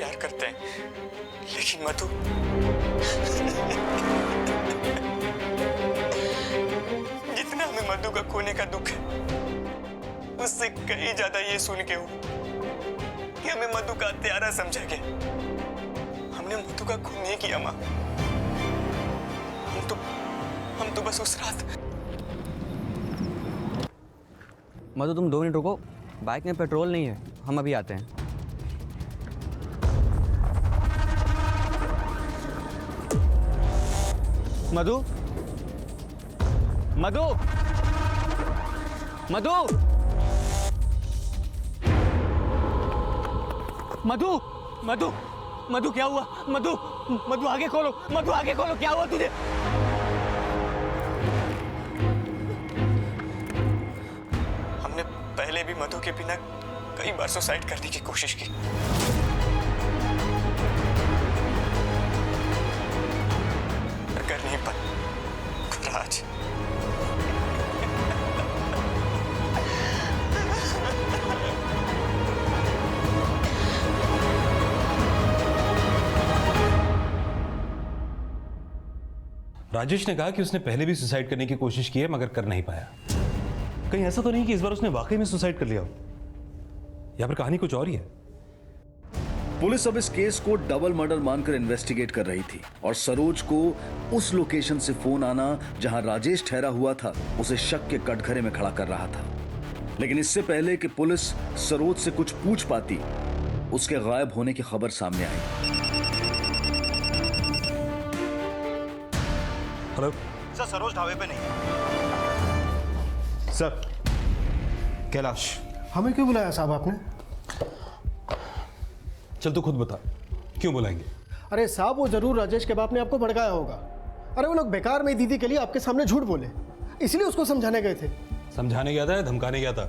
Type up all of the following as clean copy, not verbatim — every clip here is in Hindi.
प्यार करते हैं, लेकिन मधु जितना हमें मधु का खोने का दुख है, उससे कहीं ज्यादा ये सुन के हो कि हमें मधु का हत्यारा समझा गया। हमने मधु का खून नहीं किया माँ। हम तो बस उस रात। मधु तुम 2 मिनट रुको, बाइक में पेट्रोल नहीं है, हम अभी आते हैं। मधु, मधु, मधु, मधु, मधु, मधु क्या हुआ? मधु, मधु आगे खोलो, मधु आगे खोलो, क्या हुआ तुझे? हमने पहले भी मधु के बिना कई बार सुसाइड करने की कोशिश की, पर कर नहीं पाए। राज, राजेश ने कहा कि उसने पहले भी सुसाइड करने की कोशिश की है मगर कर नहीं पाया। कहीं ऐसा तो नहीं कि इस बार उसने वाकई में सुसाइड कर लिया हो? या फिर कहानी कुछ और ही है? पुलिस अब इस केस को डबल मर्डर मानकर इन्वेस्टिगेट कर रही थी और सरोज को उस लोकेशन से फोन आना जहां राजेश ठहरा हुआ था उसे शक के कटघरे में खड़ा कर रहा था। लेकिन इससे पहले कि पुलिस सरोज से कुछ पूछ पाती, उसके गायब होने की खबर सामने आई। हेलो सर, सरोज ढाबे पे नहीं है। सर, कैलाश। हमें क्यों बुलाया साहब आपने? चल तू खुद बता, क्यों बुलाएंगे? अरे साहब, वो जरूर राजेश के बाप ने आपको भड़काया होगा। अरे वो लोग बेकार में दीदी के लिए आपके सामने झूठ बोले, इसलिए उसको समझाने गए थे। समझाने गया था या धमकाने गया था?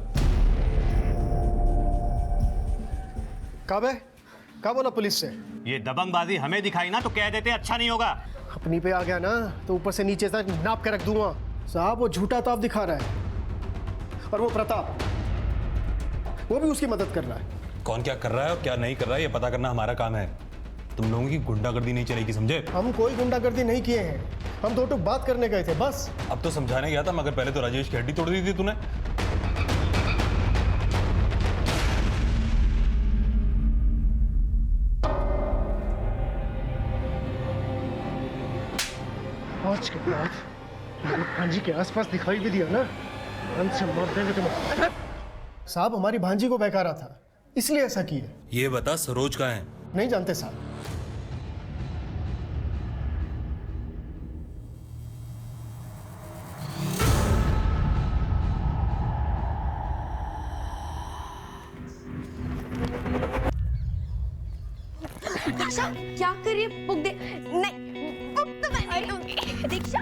कब है? कब बोला पुलिस से? ये दबंगबाजी हमें दिखाई ना तो कह देते अच्छा नहीं होगा। अपनी पे आ गया ना तो ऊपर से नीचे तक नाप के रख दूंगा। साहब, वो झूठा ताप दिखा रहा है, और वो प्रताप, वो भी उसकी मदद कर रहा है। कौन क्या कर रहा है और क्या नहीं कर रहा है ये पता करना हमारा काम है। तुम लोगों की गुंडागर्दी नहीं चलेगी, समझे? हम कोई गुंडागर्दी नहीं किए हैं, हम दो टूक बात करने गए थे बस। अब तो समझाने गया था मगर पहले तो राजेश की हड्डी तोड़ दी थी तूने। आज के बाद भांजी के आसपास दिखाई भी दिया ना, अंत से मार देंगे तुम्हें। साहब, हमारी भांजी को बहकारा था, इसलिए ऐसा किए। ये बता, सरोज कहाँ है? नहीं जानते साहब। क्या कर रही है? बुक दे। नहीं, बुक तो मैं नहीं लूंगी। दीक्षा,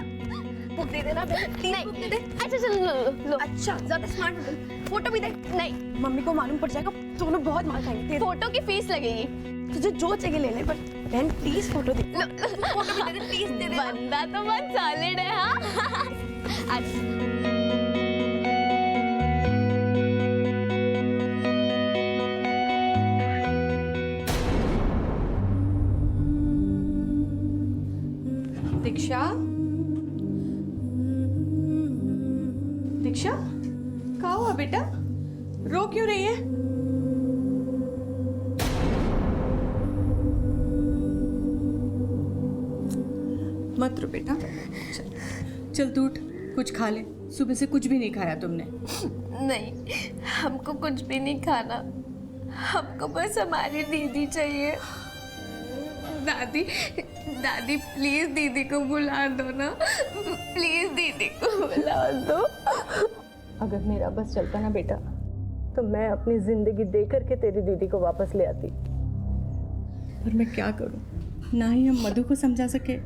बुक दे देना। नहीं, बुक दे दे। अच्छा चल, लो। अच्छा, ज्यादा स्मार्ट हो तुम। फोटो भी दे। नहीं, मम्मी को मालूम पड़ जाएगा, दोनों बहुत मार खाएंगे। फोटो की फीस लगेगी, तुझे जो चाहिए ले ले, पर बहन प्लीज फोटो दे। फोटो भी दे दे, प्लीज दे दे। बंदा तो बहुत सॉलिड है। हाँ, अच्छा। दीक्षा, दीक्षा, क्या हुआ बेटा? रो क्यों रही है? मत रो बेटा, चल तू उठ, कुछ खा ले। सुबह से कुछ भी नहीं खाया तुमने। नहीं, हमको कुछ भी नहीं खाना, हमको बस हमारी दीदी चाहिए। दादी, दादी प्लीज दीदी को बुला दो ना, प्लीज दीदी को बुला दो। अगर मेरा बस चलता ना बेटा, तो मैं अपनी जिंदगी दे करके तेरी दीदी को वापस ले आती। पर मैं क्या करूं? ना ही हम मधु को समझा सके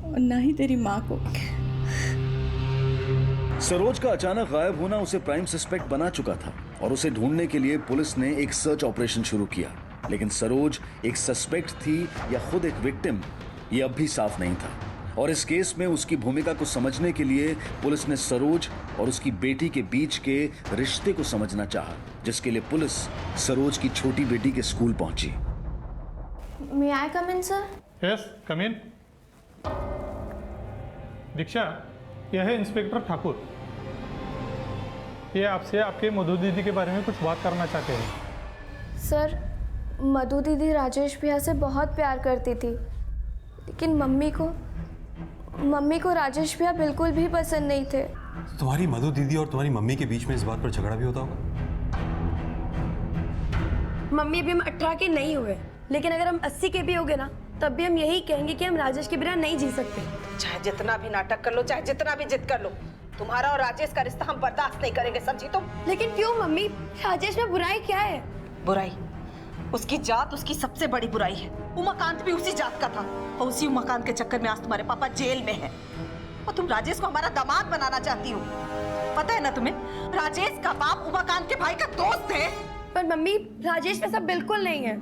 और ना ही तेरी माँ को। सरोज का अचानक गायब होना उसे प्राइम सस्पेक्ट बना चुका था और उसे ढूंढने के लिए पुलिस ने एक सर्च ऑपरेशन शुरू किया। लेकिन सरोज एक सस्पेक्ट थी या खुद एक विक्टिम, ये अब भी साफ नहीं था। और इस केस में उसकी भूमिका को समझने के लिए पुलिस ने सरोज और उसकी बेटी के बीच के रिश्ते को समझना चाहा, जिसके लिए पुलिस सरोज की छोटी बेटी के स्कूल पहुंची। मे आई कम इन सर? यस कम इन। दीक्षा, यह है इंस्पेक्टर ठाकुर। ये आपसे आपके मधु दीदी के बारे में कुछ बात करना चाहते हैं। सर, मधु दीदी राजेश भैया से बहुत प्यार करती थी, लेकिन मम्मी को राजेश भैया बिल्कुल भी पसंद नहीं थे। तुम्हारी मधु दीदी और तुम्हारी मम्मी के बीच में इस बात पर झगड़ा भी होता होगा? मम्मी अभी हम 18 के नहीं हुए, लेकिन अगर हम 80 के भी हो गए ना, तब भी हम यही कहेंगे कि हम राजेश के बिना नहीं जी सकते। चाहे जितना भी नाटक कर लो, चाहे जितना भी जिद कर लो, तुम्हारा और राजेश का रिश्ता हम बर्दाश्त नहीं करेंगे, समझी तुम? लेकिन क्यों मम्मी? राजेश में बुराई क्या है? बुराई? उसकी जात उसकी सबसे बड़ी बुराई है। उमाकांत भी उसी जात का था और उसी उमाकांत के चक्कर में आज तुम्हारे पापा जेल में है और तुम राजेश को हमारा दामाद बनाना चाहती हो। पता है ना तुम्हें, राजेश का बाप उमाकांत के भाई का दोस्त है। पर मम्मी, राजेश में सब बिल्कुल नहीं है।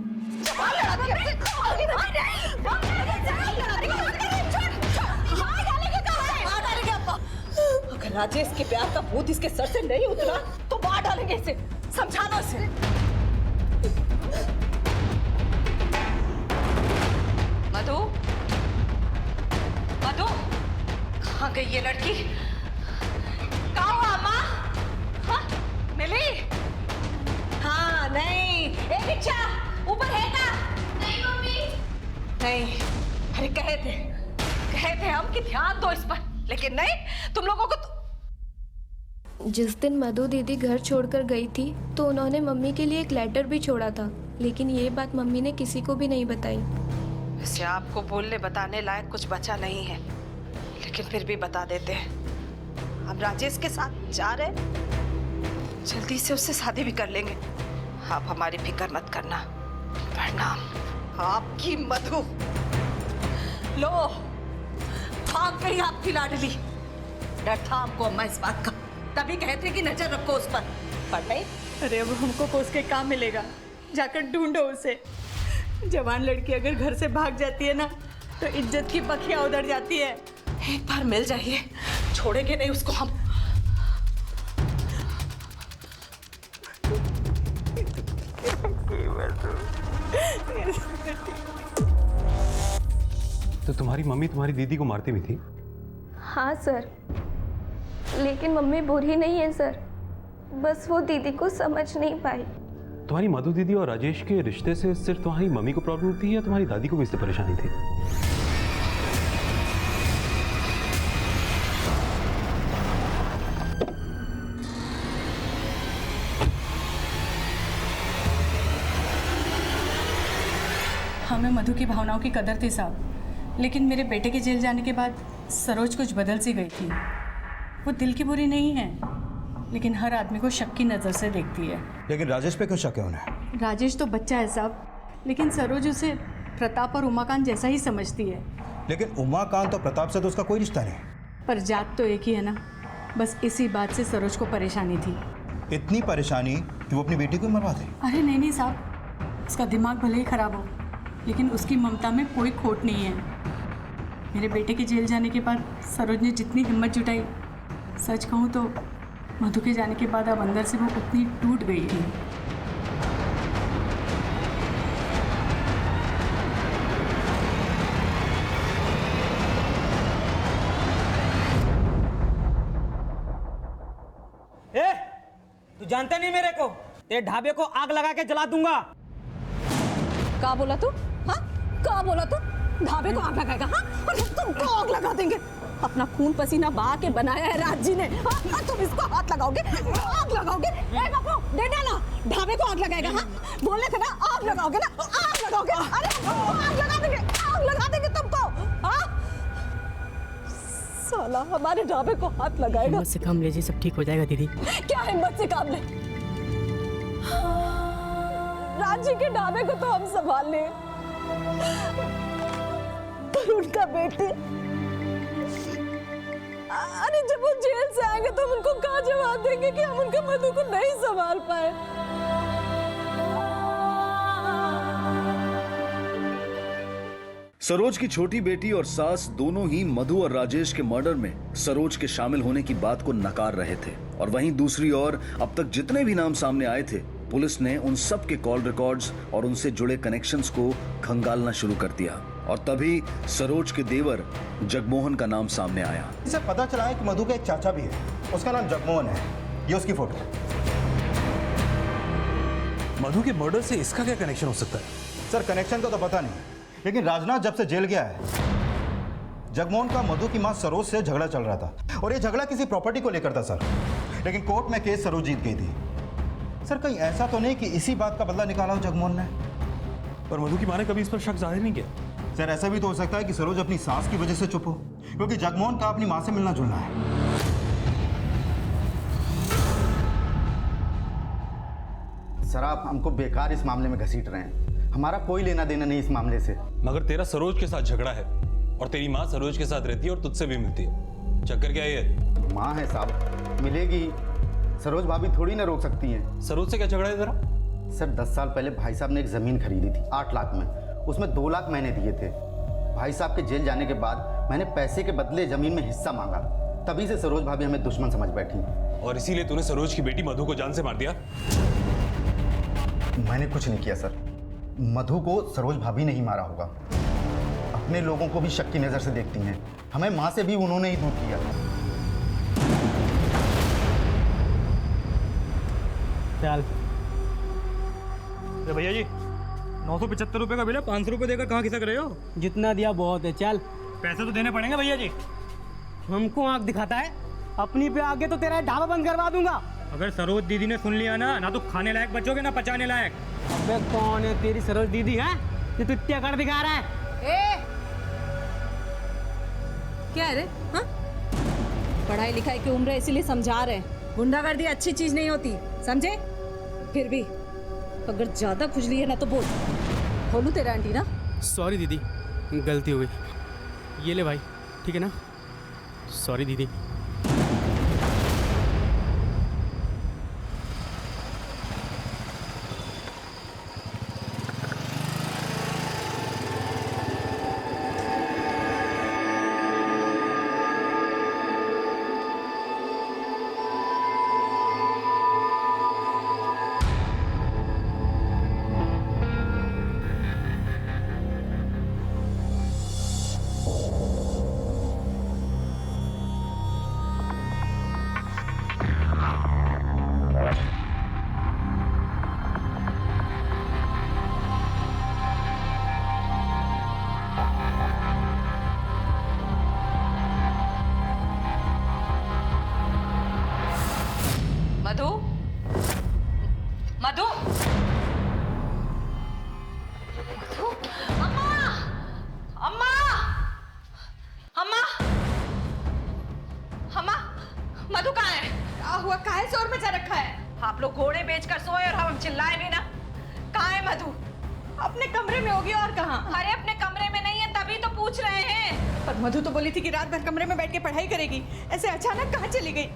अगर राजेश के प्यार का भूत इसके सर से नहीं उतरा तो मार डालेंगे इसे, समझा लो इसे। मधु, मधु, कहाँ गई ये लड़की? कहाँ हुआ अम्मा? हाँ, मिली? हाँ, नहीं। ए दीक्षा, ऊपर है क्या? नहीं मम्मी। नहीं, अरे कहे थे हम कि ध्यान दो इस पर, लेकिन नहीं, तुम लोगों को तो... जिस दिन मधु दीदी घर छोड़कर गई थी तो उन्होंने मम्मी के लिए एक लेटर भी छोड़ा था, लेकिन ये बात मम्मी ने किसी को भी नहीं बताई। वैसे आपको बोलने बताने लायक कुछ बचा नहीं है, लेकिन फिर भी बता देते हैं। हम राजेश के साथ जा रहे हैं, जल्दी से उससे शादी भी कर लेंगे। आप हमारी फिक्र मत करना। प्रणाम। आपकी मधु। लो, भाग गई आपकी लाडली। डर था हमको अम्मा इस बात का, तभी कहते कि नजर रखो उस पर नहीं। अरे अब हमको कोस के काम मिलेगा, जाकर ढूंढो उसे। जवान लड़की अगर घर से भाग जाती है ना, तो इज्जत की पखियां उधड़ जाती है। एक बार मिल जाइए, छोड़ेंगे नहीं उसको हम। तो तुम्हारी मम्मी तुम्हारी दीदी को मारती भी थी? हाँ सर, लेकिन मम्मी बुरी नहीं है सर, बस वो दीदी को समझ नहीं पाई। तुम्हारी मधु दीदी और राजेश के रिश्ते से सिर्फ तुम्हारी मम्मी को प्रॉब्लम थी या तुम्हारी दादी को भी इससे परेशानी थी? हमें मधु की भावनाओं की कदर थी साहब, लेकिन मेरे बेटे के जेल जाने के बाद सरोज कुछ बदल सी गई थी। वो दिल की बुरी नहीं है, लेकिन हर आदमी को शक की नज़र से देखती है। लेकिन राजेश पे क्यों शक है उन्हें? राजेश तो बच्चा है साहब, लेकिन सरोज उसे प्रताप और उमाकांत जैसा ही समझती है। लेकिन उमाकांत और प्रताप से तो उसका कोई रिश्ता नहीं। पर जात तो एक ही है ना, बस इसी बात से सरोज को परेशानी थी। इतनी परेशानी कि वो अपनी बेटी को मरवा दे? अरे नहीं साहब, उसका दिमाग भले ही खराब हो, लेकिन उसकी ममता में कोई खोट नहीं है। मेरे बेटे के जेल जाने के बाद सरोज ने जितनी हिम्मत जुटाई, सच कहूँ तो मधु के जाने के बाद अब अंदर से वो उतनी टूट गई थी। ए, तू जानता नहीं मेरे को? तेरे ढाबे को आग लगा के जला दूंगा। क्या बोला तू? हाँ, क्या बोला तू? ढाबे को आग लगाएगा? हाँ, और तुमको आग लगा देंगे। अपना खून पसीना बहा के बनाया है राज जी ने, हाँ? तुम इसको हाथ लगाओगे, आग लगाओगे? ए बाबू, दे डाला, ढाबे को आग लगाएगा? हाँ, बोले थे ना आग लगाओगे ना, आग लगाओगे। अरे आग लगा देंगे तुमको। हाँ, साला हमारे ढाबे को हाथ लगाएगा। हिम्मत से काम लीजिए, सब ठीक हो जाएगा दीदी। क्या हिम्मत से काम ले? राज जी के ढाबे को तो हम संभाल ले, पर उनका बेटे, अरे जब वो जेल से आएंगे तो हम उनको कहाँ जवाब देंगे कि हम उनके मधु को नहीं संभाल पाए। सरोज की छोटी बेटी और सास दोनों ही मधु और राजेश के मर्डर में सरोज के शामिल होने की बात को नकार रहे थे, और वहीं दूसरी ओर अब तक जितने भी नाम सामने आए थे पुलिस ने उन सब के कॉल रिकॉर्ड्स और उनसे जुड़े कनेक्शंस को खंगालना शुरू कर दिया और तभी सरोज के देवर जगमोहन का नाम सामने आया। इसे पता चला है कि मधु का एक चाचा भी है, उसका नाम जगमोहन है। ये उसकी फोटो। मधु के मर्डर से इसका क्या कनेक्शन हो सकता है? सर कनेक्शन का तो पता नहीं, लेकिन राजनाथ जब से जेल गया है, जगमोहन का मधु की मां सरोज से झगड़ा चल रहा था और ये झगड़ा किसी प्रॉपर्टी को लेकर था सर। लेकिन कोर्ट में केस सरोज जीत गई थी। सर कहीं ऐसा तो नहीं कि इसी बात का बदला निकाला हो जगमोहन ने? पर मधु की मां ने कभी इस पर शक जाहिर नहीं किया। सर ऐसा भी तो हो सकता है कि सरोज अपनी सास की वजह से चुप हो, क्योंकि जगमोहन का अपनी मां से मिलना जुलना है। सर आप हमको बेकार इस मामले में घसीट रहे हैं, हमारा कोई लेना देना नहीं इस मामले से। मगर तेरा सरोज के साथ झगड़ा है और तेरी माँ सरोज के साथ रहती है और तुझसे भी मिलती है। चक्कर क्या है? माँ है साहब, मिलेगी। सरोज भाभी थोड़ी ना रोक सकती हैं। सरोज से क्या झगड़ा है तेरा? सर 10 साल पहले भाई साहब ने एक जमीन खरीदी थी 8 लाख में, उसमें 2 लाख मैंने दिए थे। भाई साहब के जेल जाने के बाद मैंने पैसे के बदले जमीन में हिस्सा मांगा, तभी से सरोज भाभी हमें दुश्मन समझ बैठी। और इसीलिए तूने सरोज की बेटी मधु को जान से मार दिया? मैंने कुछ नहीं किया सर, मधु को सरोज भाभी ने ही मारा होगा। अपने लोगों को भी शक की नजर से देखती हैं, हमें माँ से भी उन्होंने ही दूर किया। चल भैया जी 975 रुपए का बिल है, 500 रुपए देकर कहाँ खिसक रहे हो? जितना दिया बहुत है, चल। पैसे तो देने पड़ेंगे भैया जी। हमको आंख दिखाता है, अपनी पे आगे तो तेरा ढाबा बंद करवा दूंगा। अगर सरोज दीदी ने सुन लिया ना तो खाने लायक बचोगे ना पचाने लायक। अबे कौन है तेरी सरोज दीदी है ये तो इतना कर दिखा रहा है? क्या है रे? हाँ? पढ़ाई लिखाई की उम्र है इसीलिए समझा रहे हैं, गुंडागर्दी अच्छी चीज नहीं होती, समझे? फिर भी अगर ज्यादा खुजली है ना तो बोल, खोलू तेरा आंटी ना। सॉरी दीदी, गलती हो गई। ये ले भाई, ठीक है ना? सॉरी दीदी। मधु, मधु, मधु, अम्मा, अम्मा, अम्मा, अम्मा, मधु कहाँ है? क्या हुआ? काहे शोर मचा रखा है? आप लोग घोड़े बेचकर सोए और हम चिल्लाए भी ना। कहाँ है मधु? अपने कमरे में होगी और कहाँ? अरे अपने कमरे में नहीं है तभी तो पूछ रहे हैं। पर मधु तो बोली थी कि रात भर कमरे में बैठ के पढ़ाई करेगी, ऐसे अचानक कहाँ चली गई?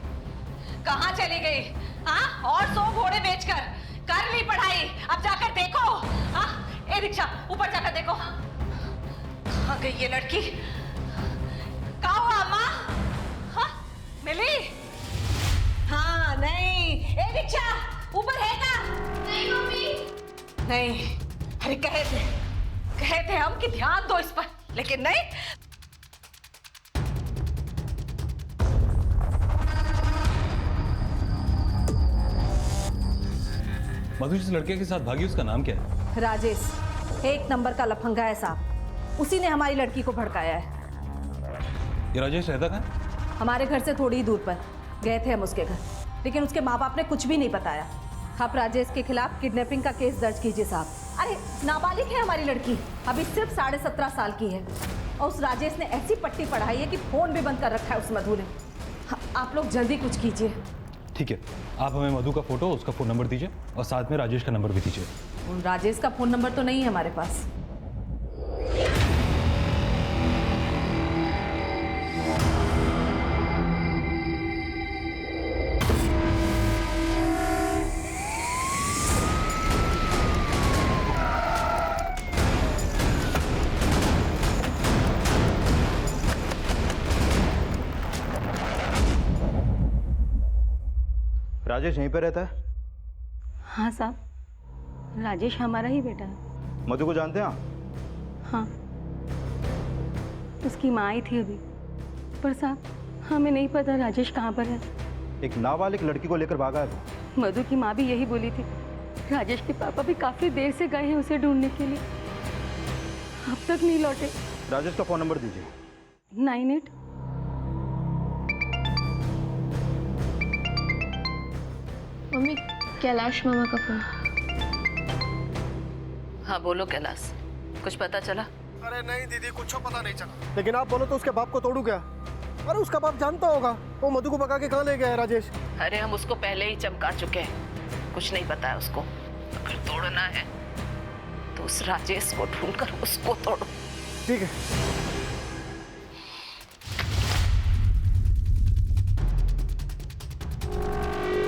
कहाँ चली गई? हाँ, और सो घोड़े बेचकर कर ली पढ़ाई। अब जाकर देखो। हाँ, ए रिक्शा ऊपर जाकर देखो कहाँ गई ये लड़की। कहाँ हुआ अम्मा? हाँ, मिली? हाँ नहीं। ए रिक्शा ऊपर है क्या? नहीं मम्मी। नहीं, अरे कहे थे हम कि ध्यान दो इस पर, लेकिन नहीं। मधु जिस लड़के के साथ भागी उसका नाम क्या है? राजेश, 1 नंबर का लफंगा है साहब, उसी ने हमारी लड़की को भड़काया है। ये राजेश रहता कहाँ? हमारे घर से थोड़ी ही दूर पर। गए थे हम उसके घर, लेकिन उसके माँ बाप ने कुछ भी नहीं बताया। आप राजेश के खिलाफ किडनैपिंग का केस दर्ज कीजिए साहब। अरे नाबालिग है हमारी लड़की, अभी सिर्फ 17.5 साल की है और उस राजेश ने ऐसी पट्टी पढ़ाई है कि फोन भी बंद कर रखा है उस मधु ने। आप लोग जल्दी कुछ कीजिए। ठीक है, आप हमें मधु का फोटो, उसका फोन नंबर दीजिए और साथ में राजेश का नंबर भी दीजिए। राजेश का फोन नंबर तो नहीं है हमारे पास। राजेश यहीं पे रहता है? हाँ साहब, राजेश हमारा ही बेटा है। मधु को जानते हैं आप? हाँ, उसकी माँ आई थी अभी, पर साहब हमें नहीं पता राजेश कहाँ पर है। एक नाबालिग लड़की को लेकर भागा है वो। मधु की माँ भी यही बोली थी। राजेश के पापा भी काफी देर से गए हैं उसे ढूंढने के लिए, अब तक नहीं लौटे। राजेश का फोन नंबर दीजिए। 98। मम्मी, कैलाश मामा का फोन। हाँ बोलो कैलाश, कुछ पता चला? अरे नहीं दीदी, कुछ पता नहीं चला। लेकिन आप बोलो तो उसके बाप को तोड़ू क्या? अरे उसका बाप जानता होगा वो मधु को भगा के कहाँ ले गया है राजेश। अरे हम उसको पहले ही चमका चुके हैं, कुछ नहीं पता है उसको। अगर तोड़ना है तो उस राजेश को ढूंढकर उसको तोड़ो। ठीक है।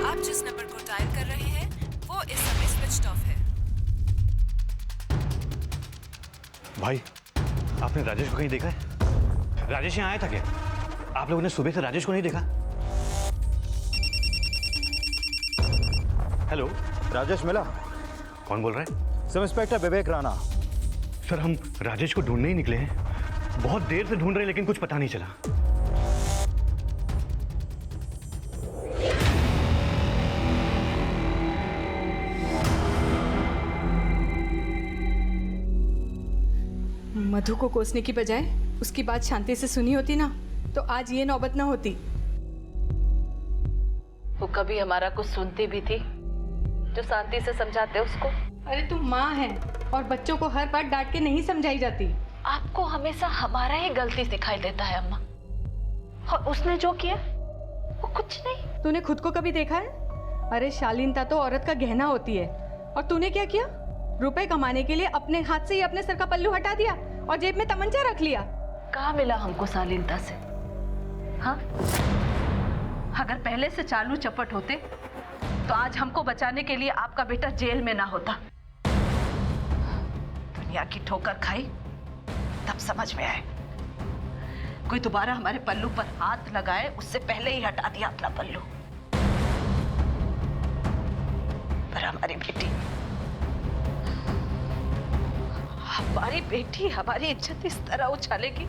आप जिस नंबर को डायल कर रहे हैं वो इस समय स्विच्ड ऑफ है। भाई, आपने राजेश को कहीं देखा है? राजेश यहाँ आया था क्या? आप लोगों ने सुबह से राजेश को नहीं देखा? हेलो, राजेश मिला? कौन बोल रहा है? सब इंस्पेक्टर विवेक राणा। सर, हम राजेश को ढूंढने ही निकले हैं। बहुत देर से ढूंढ रहे हैं लेकिन कुछ पता नहीं चला। मधु को कोसने की बजाय उसकी बात शांति से सुनी होती ना, तो आज ये नौबत ना होती। वो कभी हमारा कुछ सुनती भी थी जो शांति से समझाते उसको? अरे तुम माँ है और बच्चों को हर बात डांट के नहीं समझाई जाती। आपको हमेशा हमारा ही गलती दिखाई देता है अम्मा, और उसने जो किया वो कुछ नहीं। तूने खुद को कभी देखा है? अरे शालीनता तो औरत का गहना होती है, और तूने क्या किया? रुपए कमाने के लिए अपने हाथ से ही अपने सर का पल्लू हटा दिया और जेब में तमंचा रख लिया। कहाँ मिला हमको शालीनता से? हाँ, अगर पहले से चालू चपट होते तो आज हमको बचाने के लिए आपका बेटा जेल में ना होता। दुनिया की ठोकर खाई तब समझ में आए, कोई दोबारा हमारे पल्लू पर हाथ लगाए उससे पहले ही हटा दिया अपना पल्लू। पर हमारी बेटी हमारी इज्जत इस तरह उछालेगी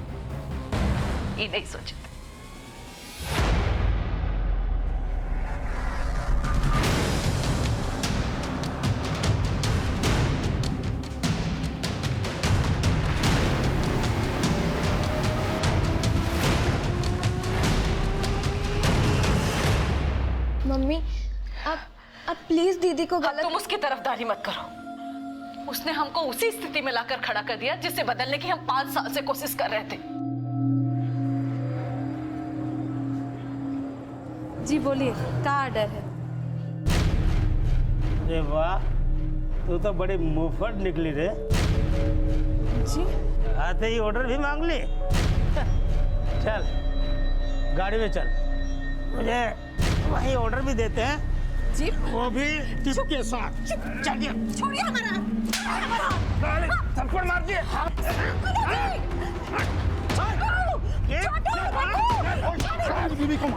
ये नहीं सोचा। मम्मी, आप प्लीज दीदी को गलत। तुम उसकी तरफदारी मत करो। उसने हमको उसी स्थिति में लाकर खड़ा कर दिया जिसे बदलने की हम 5 साल से कोशिश कर रहे थे। जी बोलिए, क्या ऑर्डर है? अरे वाह, तू तो बड़ी मुफ्त निकली रे। जी आते ही ऑर्डर भी मांग ली। चल गाड़ी में चल, मुझे वही ऑर्डर भी देते हैं जी, वो भी टिप के साथ। चलिए, छोड़िए हमारा। थप्पड़ मार दिए। बीबी को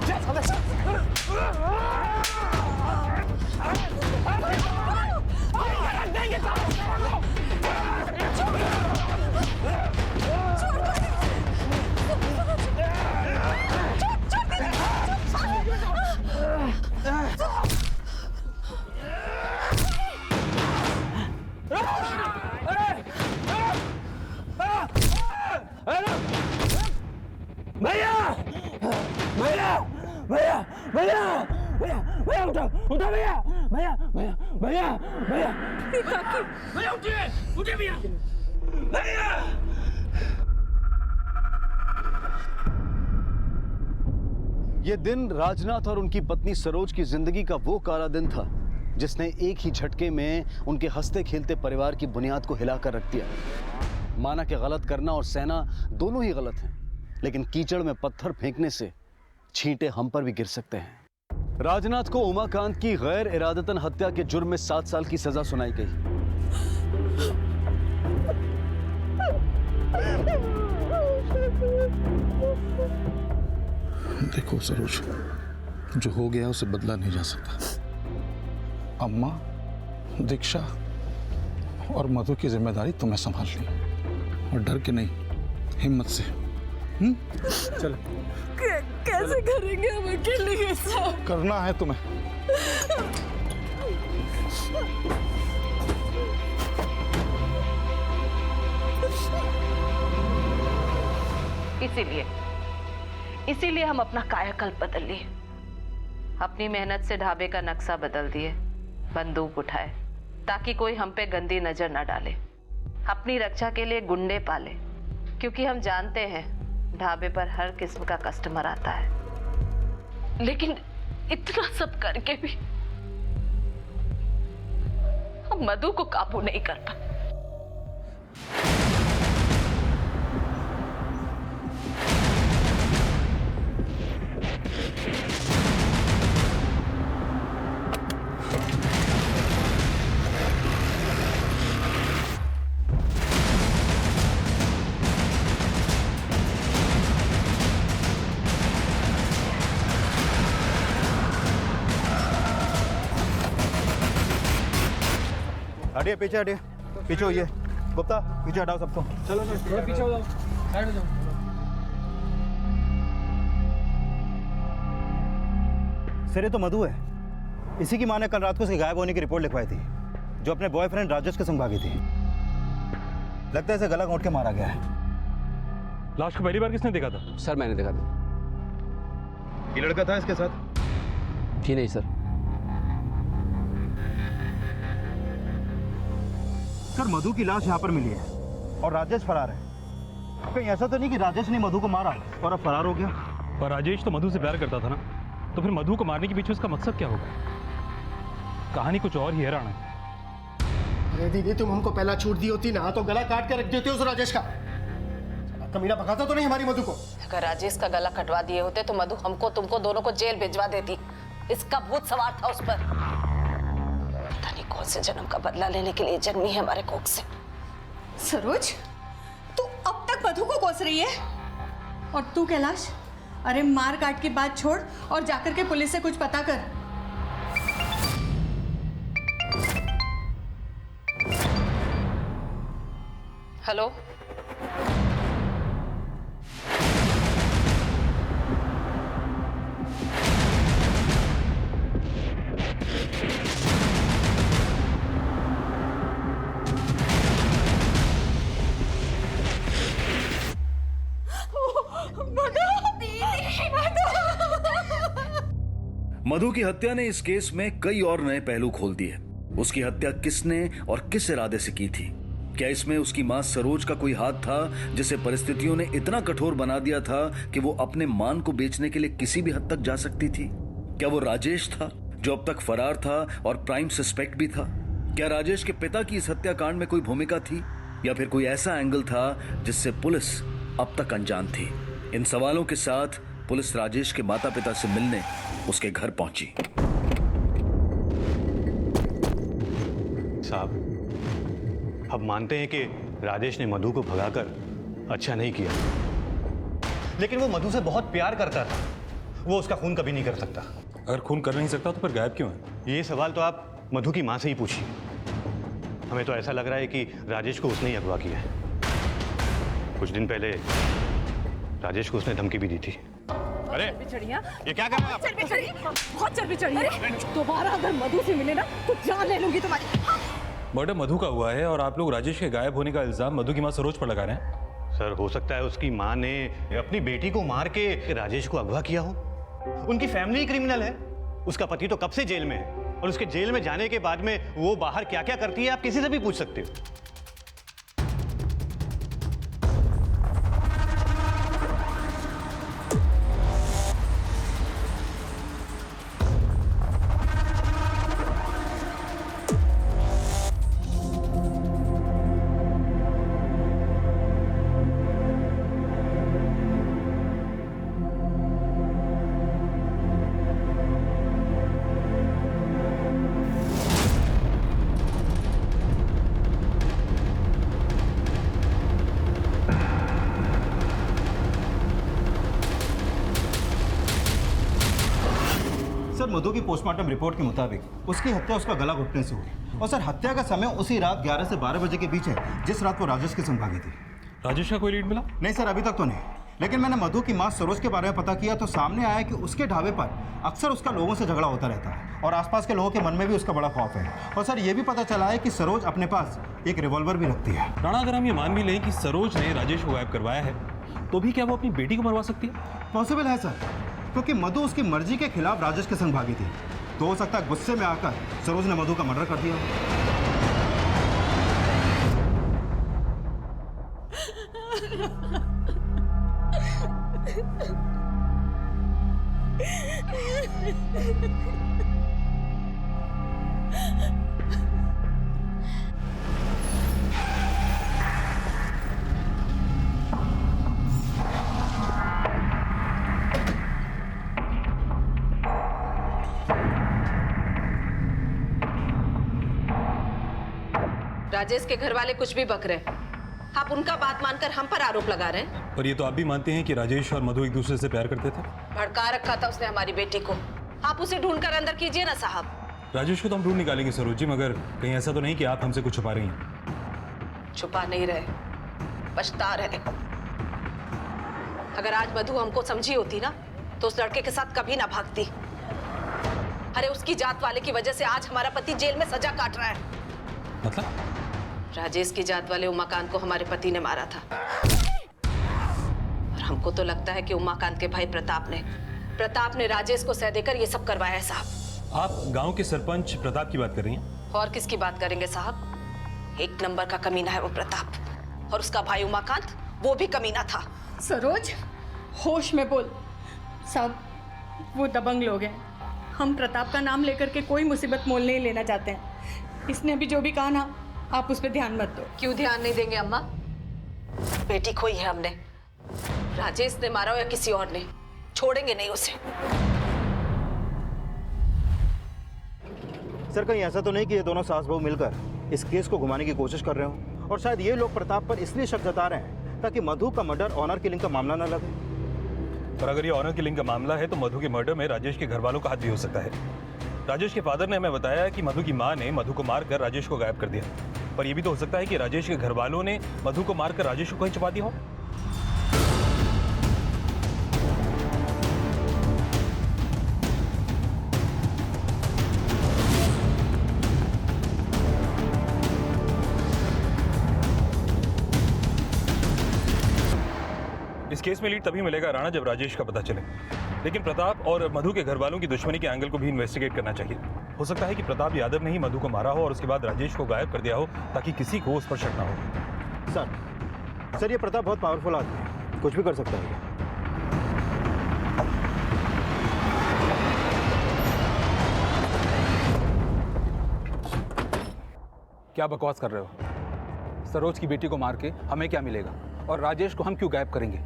भैया भैया भैया भैया भैया भैया उठो उठो भैया भैया भैया भैया भैया भैया उठिए उठिए भैया भैया। ये दिन राजनाथ और उनकी पत्नी सरोज की जिंदगी का वो काला दिन था जिसने एक ही झटके में उनके हंसते खेलते परिवार की बुनियाद को हिलाकर रख दिया। माना कि गलत करना और सहना दोनों ही गलत हैं, लेकिन कीचड़ में पत्थर फेंकने से छींटे हम पर भी गिर सकते हैं। राजनाथ को उमाकांत की गैर इरादतन हत्या के जुर्म में 7 साल की सजा सुनाई गई। देखो सरोज, जो हो गया उसे बदला नहीं जा सकता। अम्मा दीक्षा और मधु की जिम्मेदारी तुम्हें संभाल ली, और डर के नहीं, हिम्मत से। चलो। कैसे करेंगे हम अकेले ये सब? करना है तुम्हें। इसीलिए हम अपना कायाकल्प बदल लिए, अपनी मेहनत से ढाबे का नक्शा बदल दिए, बंदूक उठाए ताकि कोई हम पे गंदी नजर न डाले, अपनी रक्षा के लिए गुंडे पाले, क्योंकि हम जानते हैं ढाबे पर हर किस्म का कस्टमर आता है। लेकिन इतना सब करके भी हम मधु को काबू नहीं कर पाए। हटिए, पीछे हटिए, पीछे होइए। गुप्ता, पीछे हटाओ सबको। चलो थोड़ा पीछे हो जाओ, साइड हो जाओ। सर ये तो मधु है, इसी की माँ ने कल रात को उसके गायब होने की रिपोर्ट लिखवाई थी, जो अपने बॉयफ्रेंड राजेश के संग भागी थी। लगता है इसे गला घोंट के मारा गया है। लाश को पहली बार किसने देखा था? सर मैंने देखा था। ये लड़का था इसके साथ? जी नहीं सर। सर मधु की लाश यहाँ पर मिली है और राजेश फरार है। कहीं ऐसा तो नहीं कि राजेश ने मधु को मारा और अब फरार हो गया? पर राजेश तो मधु से प्यार करता था ना, तो फिर मधु को मारने के पीछे उसका मकसद क्या होगा? कहानी कुछ और ही हैरान है। अरे दीदी, तुम हमको पहला छूट दी होती ना तो गला काट के रख देते उस राजेश का। कमीना भगाता तो नहीं हमारी मधु को। अगर राजेश का गला कटवा दिए होते तो मधु हमको तुमको दोनों को जेल भिजवा देती। इसका भूत सवार था उस पर। पता नहीं कौन से जन्म का बदला लेने के लिए जन्मी है हमारे कोख से। सरोज, तू अब तक मधु को कोस रही है? और तू कैलाश, अरे मार काट की बात छोड़ और जाकर के पुलिस से कुछ पता कर। हेलो, मधु की हत्या ने इस केस में कई और नए पहलू खोल दिए। उसकी हत्या किसने और किस इरादे से की थी? क्या इसमें उसकी मां सरोज का कोई हाथ था, जिसे परिस्थितियों ने इतना कठोर बना दिया था कि वो अपने मान को बेचने के लिए किसी भी हद तक जा सकती थी? क्या वो राजेश था जो अब तक फरार था और प्राइम सस्पेक्ट भी था? क्या राजेश के पिता की इस हत्याकांड में कोई भूमिका थी, या फिर कोई ऐसा एंगल था जिससे पुलिस अब तक अनजान थी? इन सवालों के साथ पुलिस राजेश के माता पिता से मिलने उसके घर पहुंची। साहब, अब मानते हैं कि राजेश ने मधु को भगाकर अच्छा नहीं किया, लेकिन वो मधु से बहुत प्यार करता था। वो उसका खून कभी नहीं कर सकता। अगर खून कर नहीं सकता तो फिर गायब क्यों है? ये सवाल तो आप मधु की मां से ही पूछिए। हमें तो ऐसा लग रहा है कि राजेश को उसने ही अगवा किया है। कुछ दिन पहले राजेश को उसने धमकी भी दी थी। अरे ये क्या कर रहे हैं आप? बहुत चर्बी चढ़ी है। दोबारा अगर मधु से मिले ना तो जान ले लूंगी तुम्हारी। मर्डर मधु का हुआ है और आप लोग राजेश के गायब होने का इल्जाम मधु की मां सरोज पर लगा रहे हैं। सर, हो सकता है उसकी मां ने अपनी बेटी को मार के राजेश को अगवा किया हो। उनकी फैमिली क्रिमिनल है। उसका पति तो कब से जेल में है, और उसके जेल में जाने के बाद में वो बाहर क्या क्या करती है आप किसी से भी पूछ सकते हो। सर मधु की पोस्टमार्टम रिपोर्ट के मुताबिक उसकी हत्या उसका गला घुटने से हुई और सर हत्या का समय उसी रात 11 से 12 बजे के बीच है जिस रात वो राजेश के संग भागी थी। राजेश का कोई लीड मिला? नहीं सर, अभी तक तो नहीं, लेकिन मैंने मधु की मां सरोज के बारे में पता किया तो सामने आया कि उसके ढाबे पर अक्सर उसका लोगों से झगड़ा होता रहता है और आसपास के लोगों के मन में भी उसका बड़ा खौफ है। और सर ये भी पता चला है कि सरोज अपने पास एक रिवॉल्वर भी रखती है। राणा, अगर हम ये मान भी लें कि सरोज ने राजेश को गायब करवाया है तो भी क्या वो अपनी बेटी को मरवा सकती है? पॉसिबल है सर, क्योंकि मधु उसकी मर्जी के खिलाफ राजेश के संग भागी थी, तो हो सकता है गुस्से में आकर सरोज ने मधु का मर्डर कर दिया। राजेश के घर वाले कुछ भी बक रहे हैं, आप उनका बात मानकर हम पर आरोप लगा रहे हैं। पर ये तो आप भी मानते हैं कि राजेश और मधु एक दूसरे से प्यार करते थे। भड़का रखा था उसने हमारी बेटी को, आप उसे ढूंढकर अंदर कीजिए ना साहब। राजेश को तो हम ढूंढ निकालेंगे सरोज जी, मगर कहीं ऐसा तो नहीं कि आप हमसे कुछ छुपा रही हैं? छुपा नहीं रहे, पछता रहे। अगर आज मधु हमको समझी होती ना तो उस लड़के के साथ कभी ना भागती। अरे उसकी जात वाले की वजह से आज हमारा पति जेल में सजा काट रहा है। मतलब? राजेश की जात वाले उमाकांत को हमारे पति ने मारा था और हमको तो लगता है कि उमाकांत के भाई प्रताप ने राजेश को सह देकर ये सब करवाया है साहब। आप गांव के सरपंच प्रताप की बात कर रही हैं? और किसकी बात करेंगे साहब? एक नंबर का कमीना है वो प्रताप, और उसका भाई उमाकांत वो भी कमीना था। सरोज, होश में बोल। साहब, वो दबंग लोग हैं। हम प्रताप का नाम लेकर के कोई मुसीबत मोल नहीं लेना चाहते हैं। इसने अभी जो भी कहा ना, आप उस पर ध्यान मत दो। क्यों ध्यान नहीं देंगे अम्मा? बेटी खोई है हमने, राजेश ने मारा हो या किसी और ने, छोड़ेंगे नहीं उसे। सर कहीं ऐसा तो नहीं कि ये दोनों सास बहू मिलकर इस केस को घुमाने की कोशिश कर रहे हो और शायद ये लोग प्रताप पर इसलिए शक जता रहे हैं ताकि मधु का मर्डर ऑनर किलिंग का मामला न लगे। पर अगर ये ऑनर किलिंग का मामला है तो मधु के मर्डर में राजेश के घर वालों का हाथ भी हो सकता है। राजेश के फादर ने हमें बताया कि मधु की मां ने मधु को मारकर राजेश को गायब कर दिया, पर यह भी तो हो सकता है कि राजेश के घर वालों ने मधु को मारकर राजेश को कहीं छुपा दिया हो। इस केस में लीड तभी मिलेगा राणा जब राजेश का पता चले, लेकिन प्रताप और मधु के घर वालों की दुश्मनी के एंगल को भी इन्वेस्टिगेट करना चाहिए। हो सकता है कि प्रताप यादव ने ही मधु को मारा हो और उसके बाद राजेश को गायब कर दिया हो ताकि किसी को उस पर शक ना हो। सर ये प्रताप बहुत पावरफुल आदमी है, कुछ भी कर सकता है। क्या बकवास कर रहे हो? सरोज की बेटी को मार के हमें क्या मिलेगा और राजेश को हम क्यों गायब करेंगे?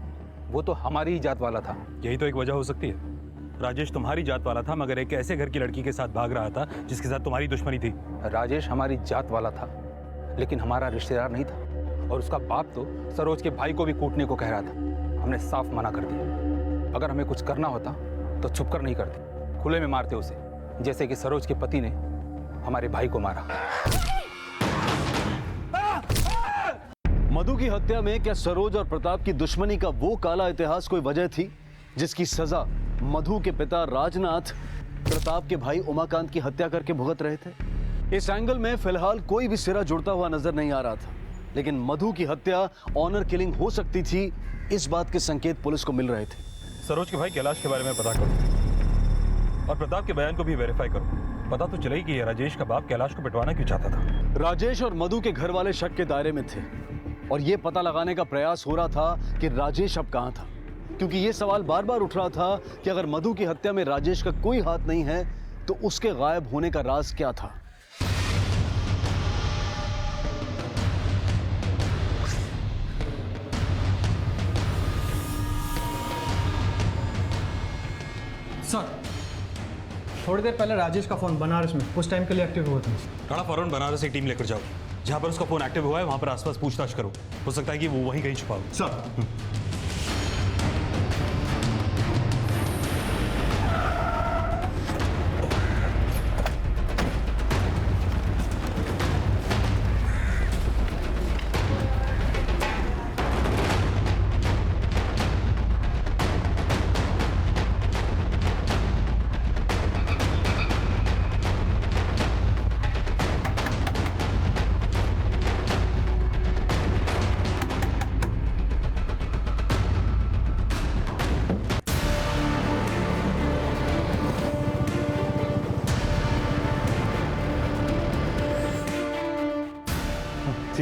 वो तो हमारी ही जात वाला था। यही तो एक वजह हो सकती है। राजेश तुम्हारी जात वाला था मगर एक ऐसे घर की लड़की के साथ भाग रहा था जिसके साथ तुम्हारी दुश्मनी थी। राजेश हमारी जात वाला था लेकिन हमारा रिश्तेदार नहीं था, और उसका बाप तो सरोज के भाई को भी कूटने को कह रहा था। हमने साफ मना कर दिया। अगर हमें कुछ करना होता तो छुपकर नहीं करते, खुले में मारते उसे, जैसे कि सरोज के पति ने हमारे भाई को मारा। मधु की हत्या में क्या सरोज और प्रताप की दुश्मनी का वो काला इतिहास कोई वजह थी जिसकी सजा मधु के पिता राजनाथ प्रताप के भाई उमाकांत की हत्या करके भुगत रहे थे? इस एंगल में फिलहाल कोई भी सिरा जुड़ता हुआ नजर नहीं आ रहा था, लेकिन मधु की हत्या ऑनर किलिंग हो सकती थी, इस बात के संकेत पुलिस को मिल रहे थे। सरोज के भाई कैलाश के बारे में पता करो और प्रताप के बयान को भी वेरीफाई करो। पता तो चले कि राजेश का बाप कैलाश को पिटवाना क्यों चाहता था। राजेश और मधु के घर वाले शक के दायरे में थे और यह पता लगाने का प्रयास हो रहा था कि राजेश अब कहां था, क्योंकि यह सवाल बार बार उठ रहा था कि अगर मधु की हत्या में राजेश का कोई हाथ नहीं है तो उसके गायब होने का राज क्या था। सर थोड़ी देर पहले राजेश का फोन बनारस में उस टाइम के लिए एक्टिव हुआ था। राणा, फौरन बनारस एक टीम लेकर जाओ, जहां पर उसका फोन एक्टिव हुआ है वहां पर आसपास पूछताछ करो। हो सकता है कि वो वहीं कहीं छुपा हो। सर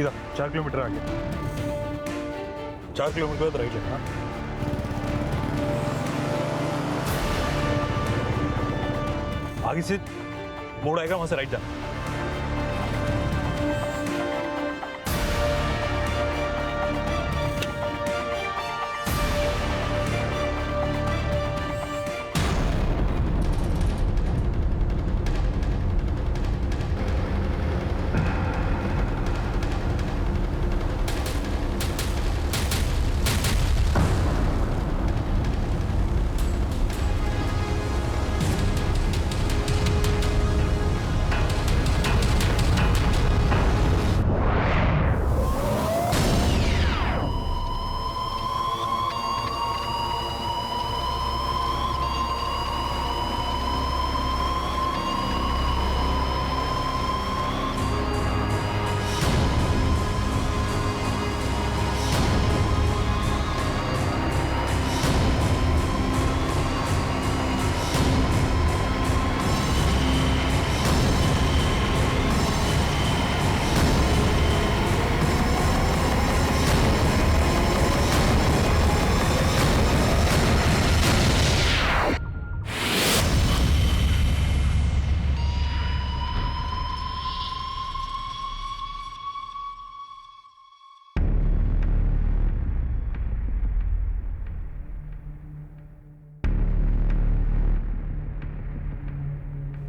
सीधा 4 किलोमीटर आगे, 4 किलोमीटर बाद राइट लेना। आगे से मोड़ आएगा, वहां से राइट जाना।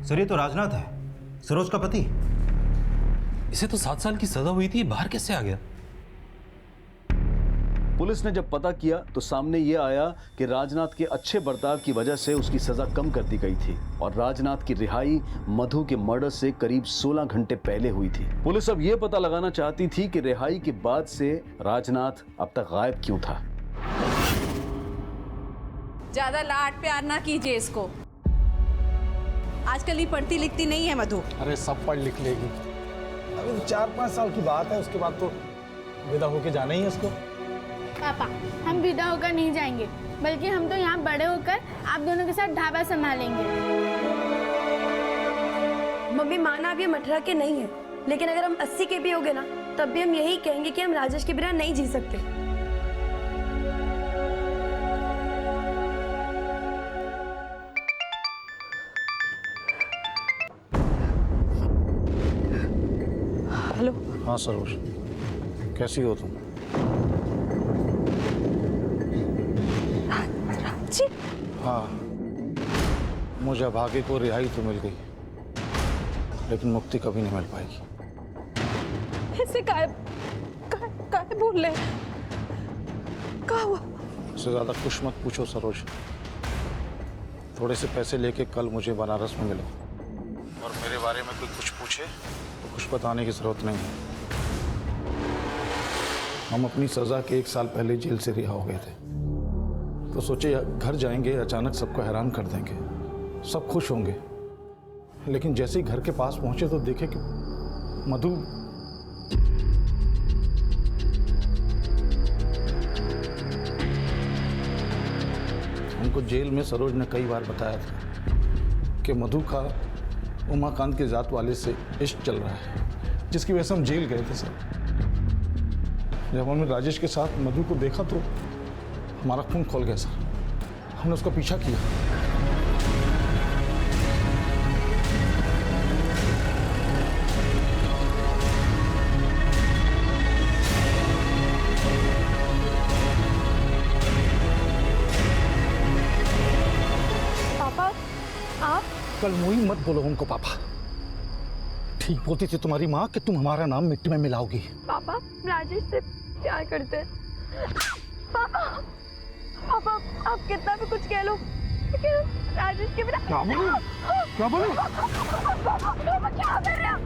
सर ये तो राजनाथ है, सरोज का पति। इसे तो 7 साल की सजा हुई थी, बाहर कैसे आ गया? पुलिस ने जब पता किया तो सामने ये आया कि राजनाथ के अच्छे बर्ताव की वजह से उसकी सजा कम कर दी गई थी और राजनाथ की रिहाई मधु के मर्डर से करीब 16 घंटे पहले हुई थी। पुलिस अब ये पता लगाना चाहती थी कि रिहाई के बाद से राजनाथ अब तक गायब क्यों था। ज्यादा लाड प्यार ना कीजिए इसको, आजकल ये पढ़ती लिखती नहीं है मधु। अरे सब पढ़ लिख लेगी, अभी 4-5 साल की बात है, उसके बाद तो विदा होके जाना ही है इसको। पापा हम विदा होकर नहीं जाएंगे, बल्कि हम तो यहाँ बड़े होकर आप दोनों के साथ ढाबा संभालेंगे। मम्मी माना अब ये 18 के नहीं है, लेकिन अगर हम 80 के भी हो गए ना, तब भी हम यही कहेंगे कि हम राजेश के बिना नहीं जी सकते। हेलो। हाँ सरोज, कैसी हो तुम? जी? हाँ, मुझे भाग्य को रिहाई तो मिल गई, लेकिन मुक्ति कभी नहीं मिल पाएगी। ऐसे काय बोल रहे? क्या हुआ? उससे ज्यादा कुछ मत पूछो सरोज। थोड़े से पैसे लेके कल मुझे बनारस में मिलो, और मेरे बारे में कोई कुछ पूछे तो कुछ बताने की जरूरत नहीं है। हम अपनी सजा के 1 साल पहले जेल से रिहा हो गए थे, तो सोचे घर जाएंगे, अचानक सबको हैरान कर देंगे, सब खुश होंगे। लेकिन जैसे ही घर के पास पहुंचे तो देखे कि मधु हमको जेल में सरोज ने कई बार बताया था कि मधु का उमाकांत के जात वाले से इश्क चल रहा है, जिसकी वजह से हम जेल गए थे सर। जब हमने राजेश के साथ मधु को देखा तो हमारा खून खोल गया सर। हमने उसका पीछा किया। पापा आप? कल मुई मत बोलो उनको पापा। ठीक बोलती थी तुम्हारी माँ कि तुम हमारा नाम मिट्टी में मिलाओगी। पापा राजेश से प्यार करते हैं। पापा पापा आप कितना भी कुछ कह लो, लेकिन राजेश के बिना क्या बोलो? क्या बोलो? पापा क्या कर रहे हो?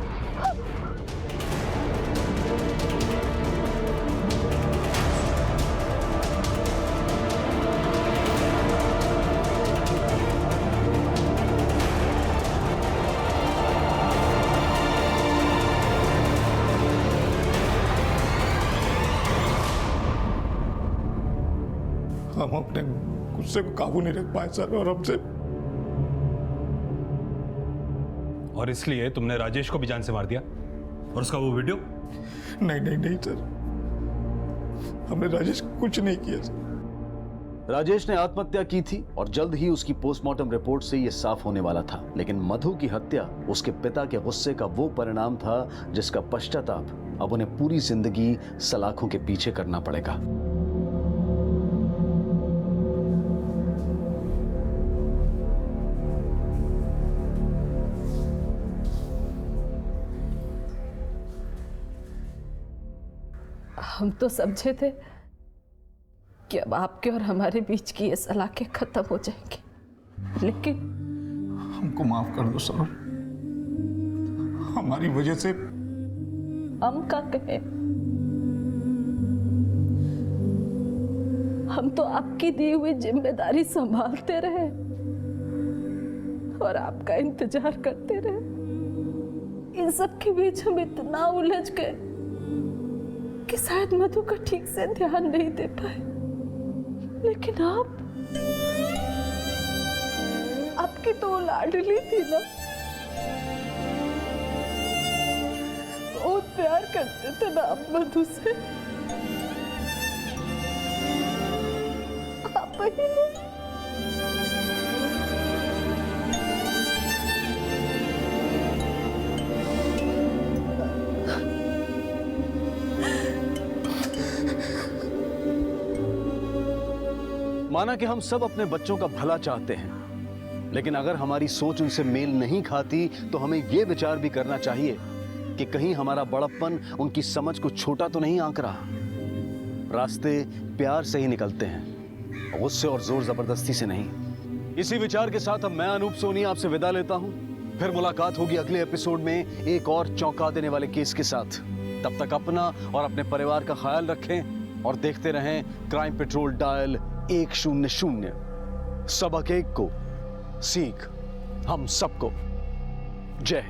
हम अपने गुस्से को काबू नहीं रख पाए सर, और हमसे और इसलिए तुमने राजेश को भी जान से मार दिया। और उसका वो वीडियो? नहीं नहीं नहीं सर, हमने राजेश कुछ नहीं किया सर। राजेश ने आत्महत्या की थी और जल्द ही उसकी पोस्टमार्टम रिपोर्ट से यह साफ होने वाला था, लेकिन मधु की हत्या उसके पिता के गुस्से का वो परिणाम था जिसका पश्चाताप अब उन्हें पूरी जिंदगी सलाखों के पीछे करना पड़ेगा। हम तो समझे थे कि अब आपके और हमारे बीच की ये सलाखें खत्म हो जाएंगी, लेकिन हमको माफ कर दो सरोज, हमारी वजह से। हम क्या कहें, हम तो आपकी दी हुई जिम्मेदारी संभालते रहे और आपका इंतजार करते रहे। इन सब के बीच हम इतना उलझ गए कि शायद मधु का ठीक से ध्यान नहीं दे पाए, लेकिन आपकी तो लाडली थी ना, बहुत प्यार करते थे ना आप मधु से। आप ही ने माना कि हम सब अपने बच्चों का भला चाहते हैं, लेकिन अगर हमारी सोच उनसे मेल नहीं खाती तो हमें यह विचार भी करना चाहिए कि कहीं हमारा बड़प्पन उनकी समझ को छोटा तो नहीं आंक रहा। रास्ते प्यार से ही निकलते हैं, गुस्से और जोर जबरदस्ती से नहीं। इसी विचार के साथ अब मैं अनूप सोनी आपसे विदा लेता हूं। फिर मुलाकात होगी अगले एपिसोड में एक और चौंका देने वाले केस के साथ। तब तक अपना और अपने परिवार का ख्याल रखें और देखते रहें क्राइम पेट्रोल डायल 100। सबक एक को सीख हम सबको। जय हिंद।